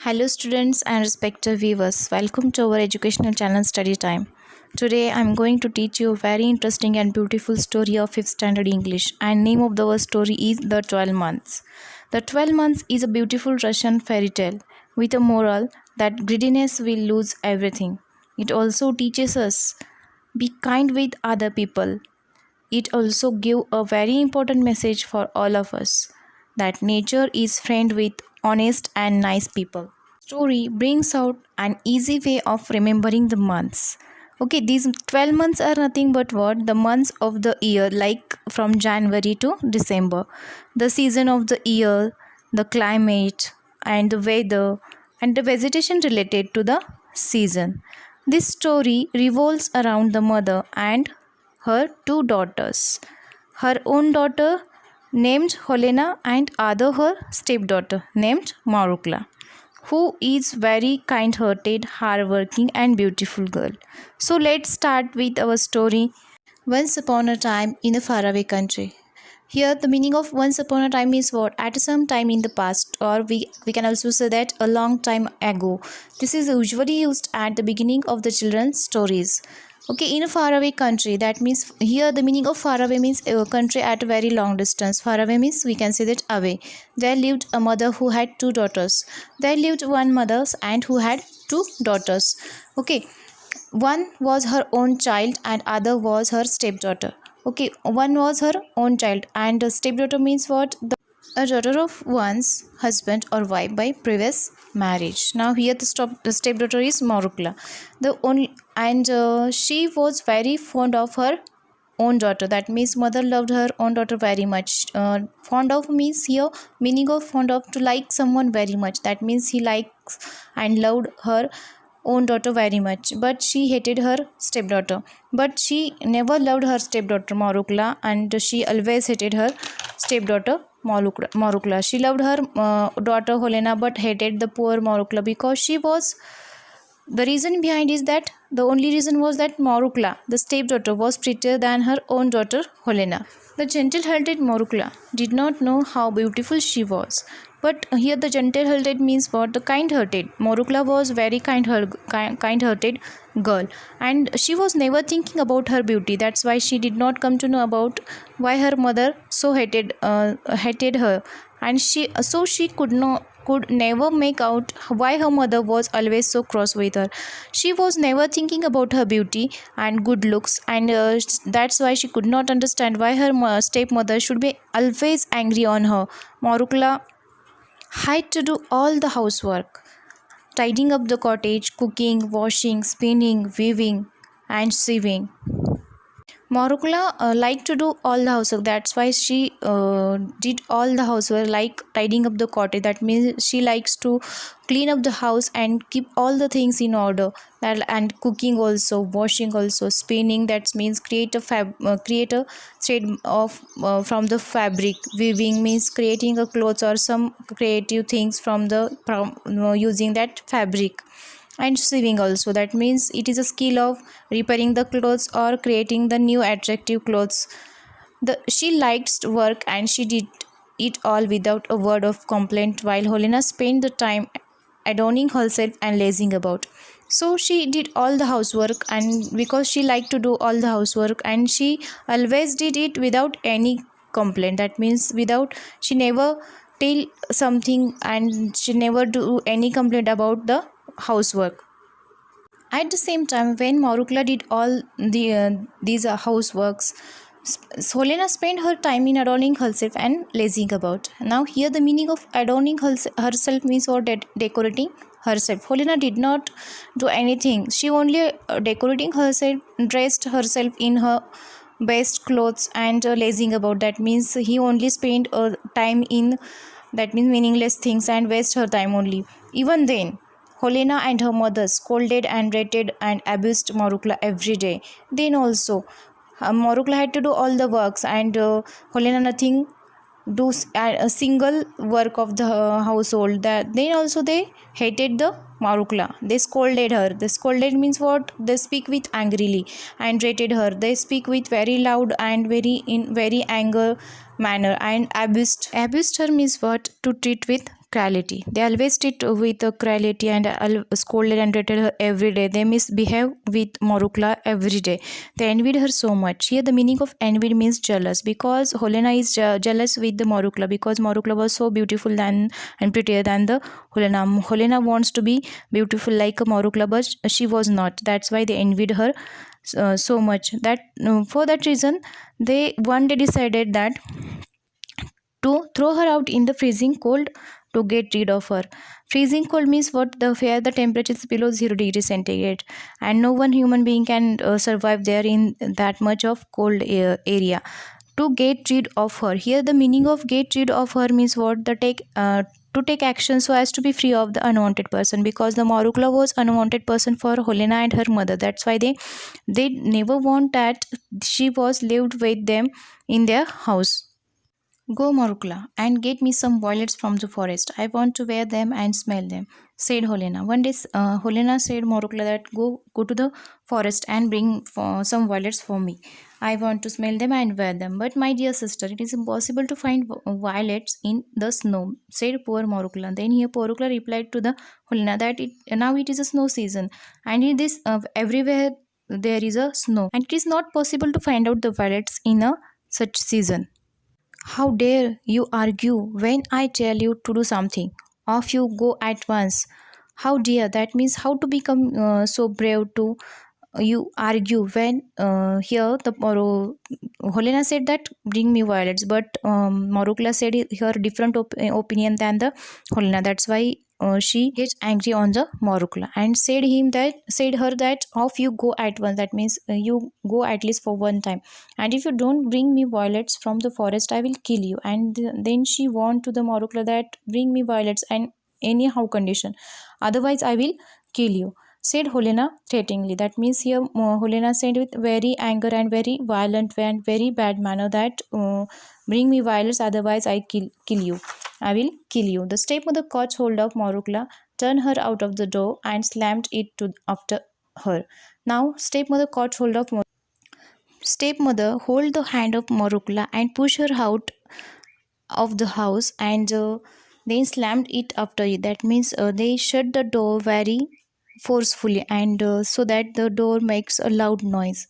Hello students and respected viewers, welcome to our educational channel Study Time. Today I am going to teach you a very interesting and beautiful story of 5th standard English, and name of our story is The 12 Months. The 12 Months is a beautiful Russian fairy tale with a moral that greediness will lose everything. It also teaches us be kind with other people. It also gives a very important message for all of us that nature is friend with honest and nice people. Story brings out an easy way of remembering the months. Okay, these 12 months are nothing but what? The months of the year, like from January to December. The season of the year, the climate, and the weather, and the vegetation related to the season. This story revolves around the mother and her two daughters. Her own daughter named Helena and other her stepdaughter named Marukla, who is very kind-hearted, hardworking and beautiful girl. So let's start with our story. Once upon a time in a faraway country. Here the meaning of once upon a time is what? At some time in the past, or we can also say that a long time ago. This is usually used at the beginning of the children's stories. Okay, in a faraway country, that means here the meaning of faraway means a country at a very long distance. Faraway means we can say that away. There lived a mother who had two daughters. There lived one mother and who had two daughters. Okay, one was her own child and other was her stepdaughter. Okay, one was her own child and a stepdaughter means what? A daughter of one's husband or wife by previous marriage. Now here the stepdaughter is Marukla. The only and she was very fond of her own daughter. That means mother loved her own daughter very much. Fond of means here meaning of fond of to like someone very much. That means he likes and loved her own daughter very much, but she hated her stepdaughter. But she never loved her stepdaughter Marukla, and she always hated her stepdaughter Marukla. She loved her daughter Helena, but hated the poor Marukla because she was. The reason behind is that the only reason was that Marukla, the stepdaughter, was prettier than her own daughter Helena. The gentle-hearted Marukla did not know how beautiful she was. But here the gentle-hearted means what? The kind-hearted. Marukla was very kind-hearted girl, and she was never thinking about her beauty. That's why she did not come to know about why her mother so hated her, and she could never make out why her mother was always so cross with her. She was never thinking about her beauty and good looks, and that's why she could not understand why her stepmother should be always angry on her. Marukla had to do all the housework, tidying up the cottage, cooking, washing, spinning, weaving, and sewing. Marukla liked to do all the housework. That's why she did all the housework, like tidying up the cottage. That means she likes to clean up the house and keep all the things in order. And cooking also, washing also, spinning. That means create a thread of from the fabric. Weaving means creating a clothes or some creative things from using that fabric. And sewing also, that means it is a skill of repairing the clothes or creating the new attractive clothes. She liked work and she did it all without a word of complaint, while Helena spent the time adorning herself and lazing about. So she did all the housework, and because she liked to do all the housework and she always did it without any complaint. That means she never tell something and she never do any complaint about the housework. At the same time, when Marukla did all these houseworks, Helena spent her time in adorning herself and lazing about. Now here the meaning of adorning herself means what? Decorating herself. Helena did not do anything. She only decorating herself, dressed herself in her best clothes and lazing about. That means he only spent time in, that means meaningless things, and waste her time only. Even then, Helena and her mother scolded and rated and abused Marukla every day. Then also, Marukla had to do all the works, and Helena nothing do a single work of the household. That then also they hated the Marukla. They scolded her. They scolded means what? They speak with angrily and rated her. They speak with very loud and very anger manner, and abused her means what? To treat with cruelty. They always treat with cruelty and scolded and treated her every day. They misbehave with Morukla every day. They envied her so much. Here the meaning of envy means jealous, because Helena is jealous with the Morukla because Morukla was so beautiful and prettier than the Helena. Helena wants to be beautiful like a Morukla, but she was not. That's why they envied her so much. That for that reason, they one day decided that to throw her out in the freezing cold to get rid of her. Freezing cold means what? The where the temperature is below 0 degrees centigrade, and no one human being can survive there in that much of cold area. To get rid of her. Here, the meaning of get rid of her means what? The take. To take action so as to be free of the unwanted person, because the Morukla was unwanted person for Helena and her mother. That's why they never want that she was lived with them in their house. Go, Morukla, and get me some violets from the forest. I want to wear them and smell them, said Helena. One day, Helena said Morukla that go to the forest and bring some violets for me. I want to smell them and wear them. But my dear sister, it is impossible to find violets in the snow, said poor Morukla. Then here Morukla replied to the Helena that now it is a snow season, and it is everywhere there is a snow, and it is not possible to find out the violets in a such season. How dare you argue when I tell you to do something? Off you go at once. How dare, that means how to become so brave to you argue when here the Helena said that bring me violets, but Morukla said her different opinion than the Helena. That's why she gets angry on the Morukla and said her that off you go at once. That means you go at least for one time, and if you don't bring me violets from the forest, I will kill you. And then she warned to the Morukla that bring me violets and anyhow condition, otherwise I will kill you, said Helena threateningly. That means here Helena said with very anger and very violent way and very bad manner that bring me violets, otherwise I kill you. I will kill you. The stepmother caught hold of Morukla, turned her out of the door, and slammed it after her. Now stepmother caught hold of stepmother hold the hand of Morukla and pushed her out of the house, and then slammed it after it. That means they shut the door very forcefully, and so that the door makes a loud noise.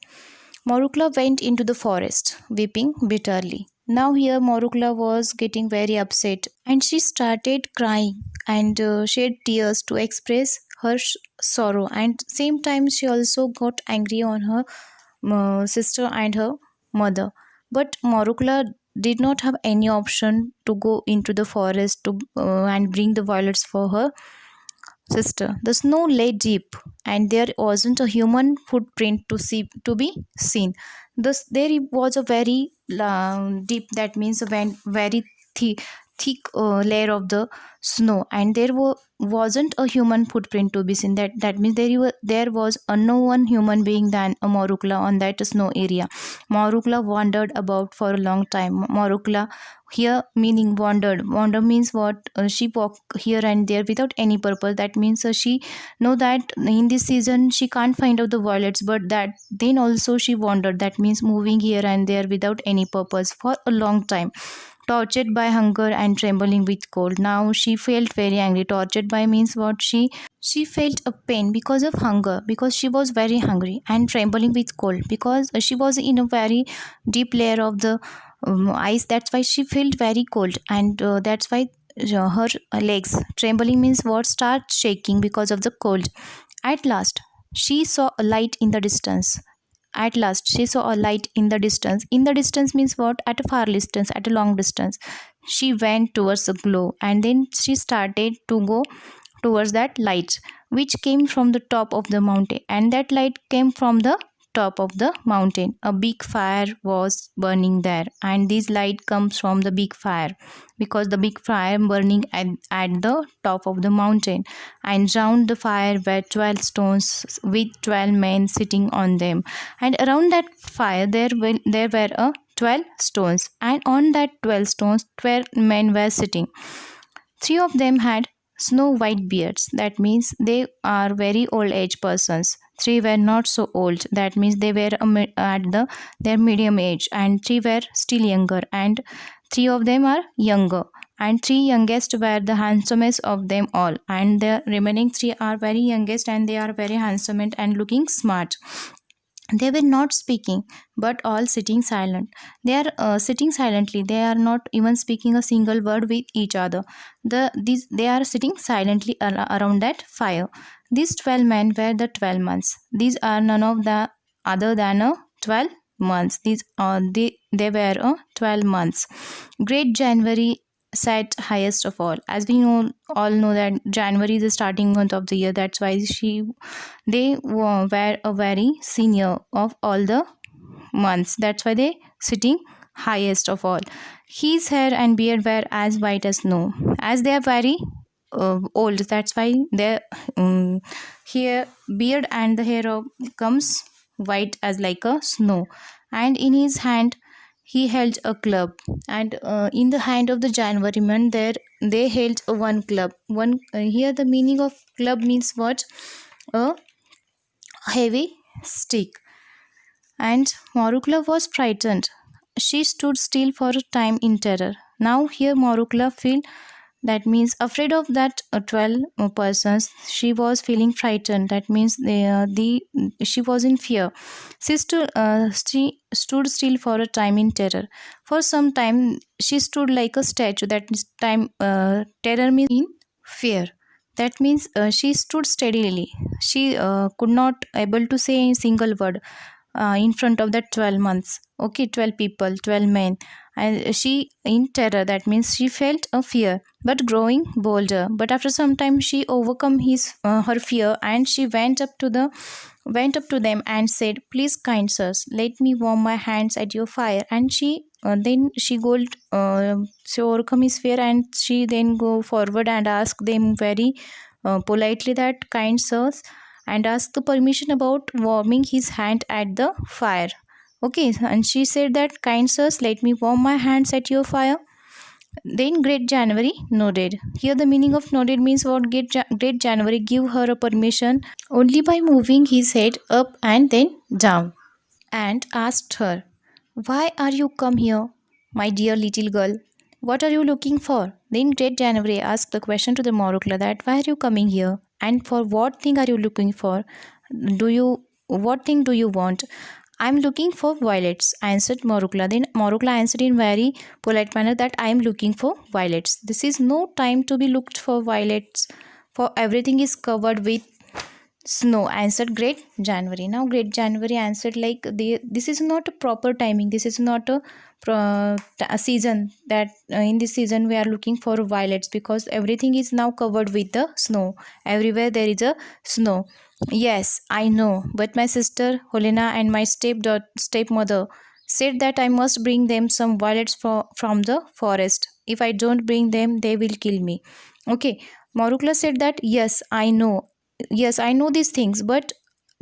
Morukla went into the forest, weeping bitterly. Now here Morukla was getting very upset, and she started crying and shed tears to express her sorrow. And same time she also got angry on her sister and her mother. But Morukla did not have any option to go into the forest to and bring the violets for her sister. The snow lay deep, and there wasn't a human footprint to be seen. Thus, there was a very deep. That means a very thick layer of the snow, and wasn't a human footprint to be seen. That means there was a no one human being than a Morukla on that snow area. Morukla wandered about for a long time. Morukla here meaning wandered. Wander means what? She walked here and there without any purpose. That means she know that in this season she can't find out the violets, but that then also she wandered. That means moving here and there without any purpose for a long time, tortured by hunger and trembling with cold. Now she felt very angry. Tortured by means what? She felt a pain because of hunger, because she was very hungry, and trembling with cold because she was in a very deep layer of the ice. That's why she felt very cold, and that's why her legs trembling means what? Start shaking because of the cold. At last she saw a light in the distance. At last she saw a light in the distance. In the distance means what? At a far distance, at a long distance. She went towards the glow, and then she started to go towards that light, which came from the top of the mountain. And that light came from the top of the mountain. A big fire was burning there, and this light comes from the big fire, because the big fire burning at the top of the mountain. And round the fire were 12 stones with 12 men sitting on them, and around that fire there were 12 stones, and on that 12 stones 12 men were sitting. Three of them had snow white beards. That means they are very old age persons. Three were not so old. That means they were at their medium age, and three were still younger, and three of them are younger. and three youngest were the handsomest of them all, and the remaining three are very youngest and they are very handsome and looking smart. They were not speaking, but all sitting silent. They are sitting silently. They are not even speaking a single word with each other. They are sitting silently around that fire. These 12 men were the 12 months. These are none of the other than a 12 months. They were 12 months. Great January sat highest of all. As we know, all know that January is the starting month of the year. That's why they were a very senior of all the months. That's why they sitting highest of all. His hair and beard were as white as snow. As they are very old, that's why their hair, beard, and the hair comes white as like a snow. And in his hand, he held a club. And in the hand of the January man, there they held one club. One here the meaning of club means what? A heavy stick. And Morukla was frightened. She stood still for a time in terror. Now here Morukla feel, that means afraid of that 12 persons. She was feeling frightened. That means the she was in fear. She stood still for a time in terror. For some time she stood like a statue. That is time terror means in fear. That means she stood steadily. She could not able to say a single word in front of that 12 months. Okay, 12 people, 12 men. And she in terror. That means she felt a fear, but growing bolder. But after some time, she overcome her fear, and she went up to them and said, "Please, kind sirs, let me warm my hands at your fire." And she overcome his fear, and she then go forward and ask them very politely that, "Kind sirs," and ask the permission about warming his hand at the fire. Okay, and she said that, "Kind sirs, let me warm my hands at your fire." Then Great January nodded. Here the meaning of nodded means what? Great January give her a permission only by moving his head up and then down, and asked her, "Why are you come here, my dear little girl? What are you looking for?" Then Great January asked the question to the Morukla that, "Why are you coming here? And for what thing are you looking for? Do you what thing do you want?" "I'm looking for violets," answered Morukla. Then Morukla answered in very polite manner that, "I am looking for violets. This is no time to be looked for violets, for everything is covered with snow," answered Great January. Now Great January answered like, this is not a proper timing. This is not a season that in this season we are looking for violets, because everything is now covered with the snow. Everywhere there is a snow. "Yes, I know, but my sister Helena and my stepmother said that I must bring them some violets from the forest. If I don't bring them, they will kill me." Okay, Morukla said that, yes, I know these things, but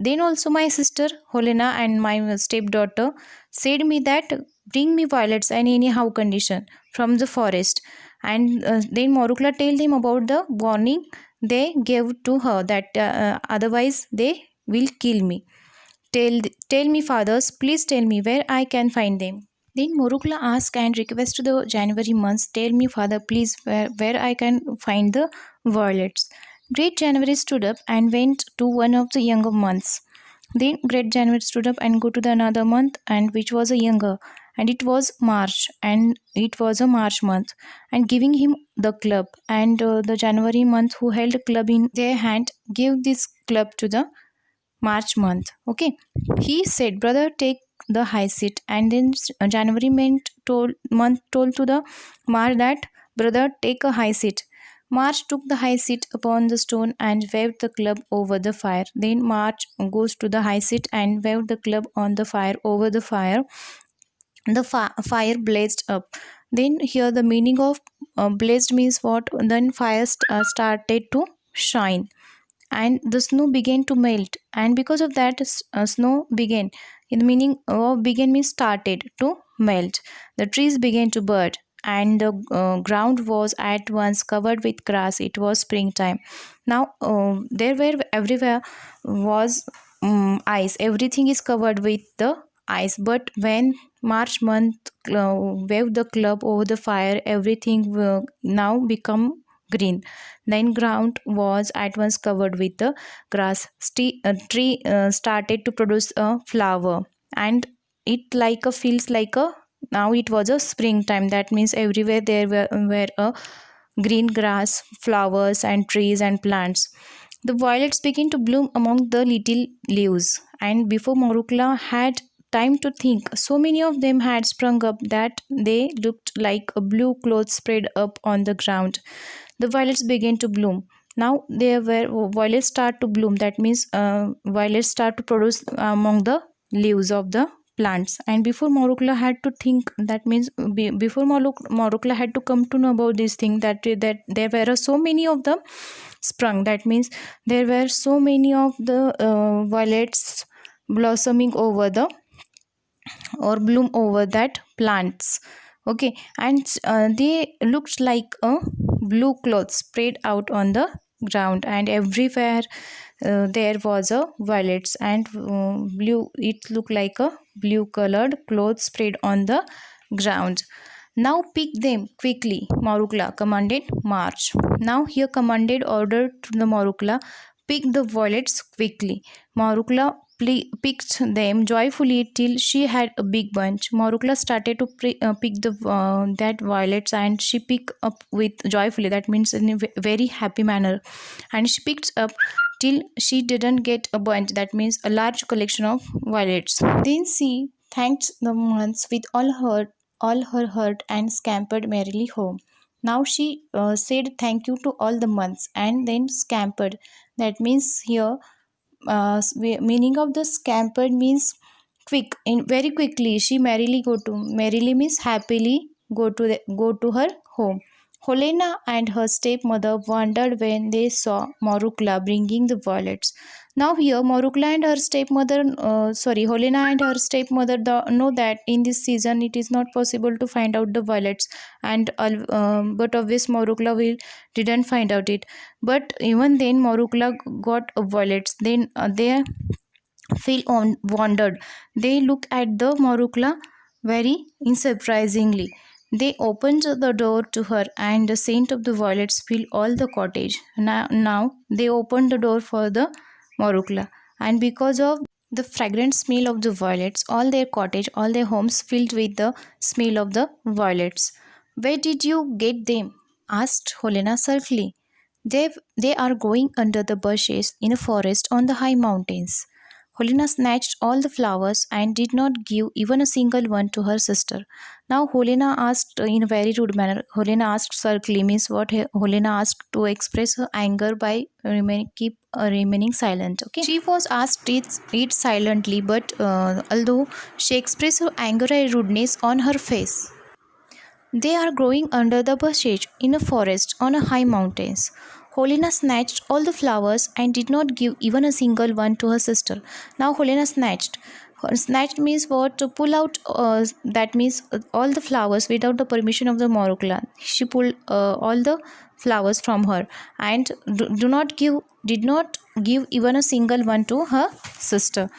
then also my sister Helena and my stepdaughter said me that bring me violets and anyhow condition from the forest. And then Morukla told them about the warning they gave to her that otherwise they will kill me. Tell me, fathers, please tell me where I can find them." Then Morukla asked and requested the January months, "Tell me, father, please, where I can find the violets." Great January stood up and went to one of the younger months. Then Great January stood up and go to the another month, and which was a younger, and it was March, and it was a March month, and giving him the club. And the January month who held a club in their hand gave this club to the March month. Okay, he said, "Brother, take the high seat." And then January month told to the March that, "Brother, take a high seat." March took the high seat upon the stone and waved the club over the fire. Then March goes to the high seat and waved the club on the fire over the fire. The fire blazed up. Then here the meaning of blazed means what? Then fire started to shine, and the snow began to melt, and because of that snow began, in the meaning of began means started to melt. The trees began to bud, and the ground was at once covered with grass. It was springtime. Now there were everywhere was ice. Everything is covered with the eyes. But when March month waved the club over the fire, everything now become green. Then ground was at once covered with the grass. Tree started to produce a flower, and it like a feels like a now it was a springtime. That means everywhere there were a green grass, flowers, and trees and plants. The violets began to bloom among the little leaves, and before Morukla had time to think, so many of them had sprung up that they looked like a blue cloth spread up on the ground. The violets began to bloom. Now there were violets start to bloom. That means violets start to produce among the leaves of the plants. And before Morukla had to think, that means before Morukla had to come to know about this thing, that there were so many of them sprung. That means there were so many of the violets blossoming over the or bloom over that plants. Okay, and they looked like a blue cloth spread out on the ground, and everywhere there was a violets and blue, it looked like a blue colored cloth spread on the ground. Now pick them quickly, Marukla commanded March. Now here commanded order to the Marukla, pick the violets quickly. Marukla picked them joyfully till she had a big bunch. Marukla started to pick the that violets, and she picked up with joyfully. That means in a very happy manner, and she picked up till she didn't get a bunch. That means a large collection of violets. Then she thanked the months with all her heart and scampered merrily home. Now she said thank you to all the months and then scampered. That means here meaning of the scampered means quick. In very quickly she merrily means happily go to her home. Helena and her stepmother wondered when they saw Morukla bringing the violets. Now here Morukla and her stepmother, Helena and her stepmother know that in this season it is not possible to find out the violets, and but obvious Morukla will didn't find out it. But even then Morukla got violets. Then they feel wondered. They look at the Morukla very unsurprisingly. They opened the door to her, and the scent of the violets filled all the cottage. Now they opened the door for the Morukla, and because of the fragrant smell of the violets, all their cottage, all their homes filled with the smell of the violets. Where did you get them? Asked Helena sulkily. They are growing under the bushes in a forest on the high mountains. Helena snatched all the flowers and did not give even a single one to her sister. Now Helena asked in a very rude manner. Helena asked sulkily means what Helena asked to express her anger by remaining silent. Okay, she was asked it silently, but although she expressed her anger and rudeness on her face. They are growing under the bushes in a forest on a high mountains. Helena snatched all the flowers and did not give even a single one to her sister. Now Helena snatched. Snatched means what? To pull out. That means all the flowers without the permission of the Morukla. She pulled all the flowers from her and did not give even a single one to her sister.